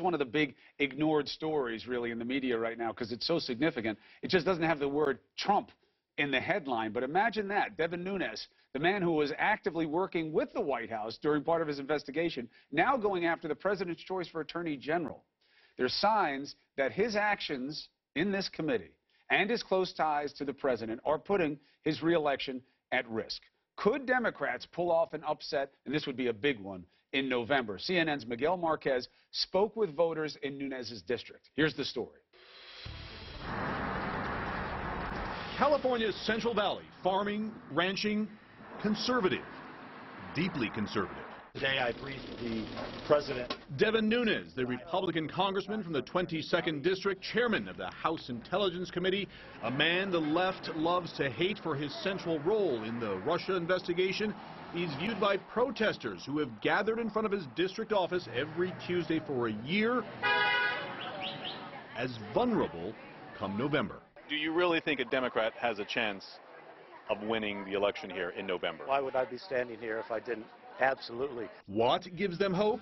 one of the big ignored stories, really, in the media right now because it's so significant. It just doesn't have the word Trump in the headline. But imagine that. Devin Nunes, the man who was actively working with the White House during part of his investigation, now going after the president's choice for attorney general. There's signs that his actions in this committee and his close ties to the president are putting his reelection at risk. Could Democrats pull off an upset, and this would be a big one, in November? CNN's Miguel Marquez spoke with voters in Nunes' district. Here's the story. California's Central Valley, farming, ranching, conservative, deeply conservative. Today I briefed the president. Devin Nunes, the Republican congressman from the 22nd District, chairman of the House Intelligence Committee, a man the left loves to hate for his central role in the Russia investigation, is viewed by protesters who have gathered in front of his district office every Tuesday for a year as vulnerable come November. Do you really think a Democrat has a chance of winning the election here in November? Why would I be standing here if I didn't? Absolutely. What gives them hope?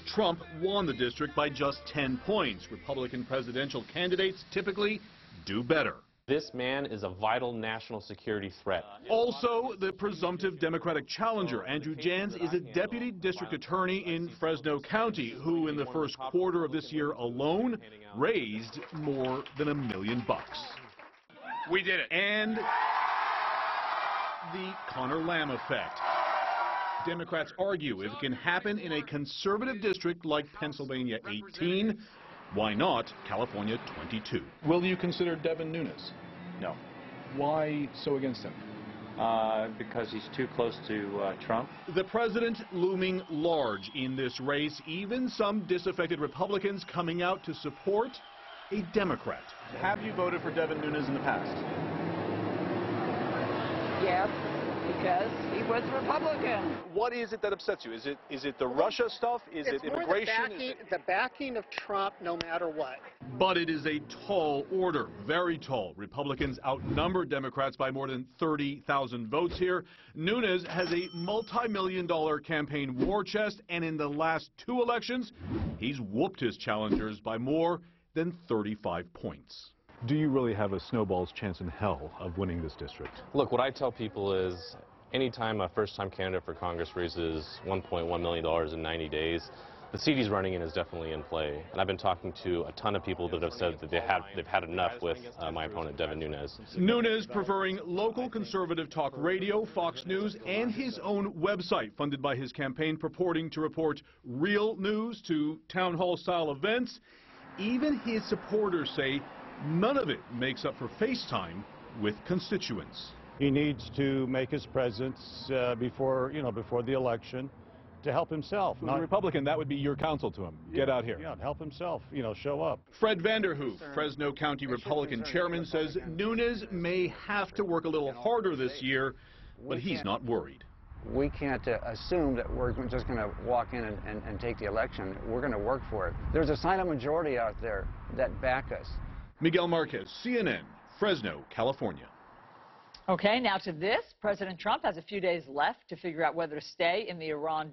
Trump won the district by just 10 points. Republican presidential candidates typically do better. This man is a vital national security threat. Also, the presumptive Democratic challenger, Andrew Jans, is a deputy district attorney in Fresno County who, in the first quarter of this year alone, raised more than $1 million. We did it. And the Connor Lamb effect. Democrats argue if it can happen in a conservative district like Pennsylvania 18, why not California 22? Will you consider Devin Nunes? No. Why so against him? Because he's too close to Trump. The president looming large in this race, even some disaffected Republicans coming out to support a Democrat. Have you voted for Devin Nunes in the past? Yes, because he was Republican. What is it that upsets you? Is it the Russia stuff? Is it immigration? The backing of Trump no matter what. But it is a tall order, very tall. Republicans outnumber Democrats by more than 30,000 votes here. Nunes has a multi-million-dollar campaign war chest, and in the last 2 elections, he's whooped his challengers by more than 35 points. Do you really have a snowball's chance in hell of winning this district? Look, what I tell people is anytime a first-time candidate for Congress raises $1.1 million in 90 days, the seat he's running in is definitely in play. And I've been talking to a ton of people that have said that they've had enough with my opponent, Devin Nunes. Nunes preferring local conservative talk radio, Fox News, and his own website funded by his campaign purporting to report real news to town hall-style events. Even his supporters say none of it makes up for face time with constituents. He needs to make his presence before the election to help himself. Not a Republican, that would be your counsel to him. Get out here. Yeah, help himself, show up. Fred Vanderhoof, Fresno County Republican chairman, says Nunes may have to work a little harder this year, but he's not worried. We can't assume that we're just going to walk in and take the election. We're going to work for it. There's a silent majority out there that back us. Miguel Marquez, CNN, Fresno, California. Okay, now to this. President Trump has a few days left to figure out whether to stay in the Iran deal.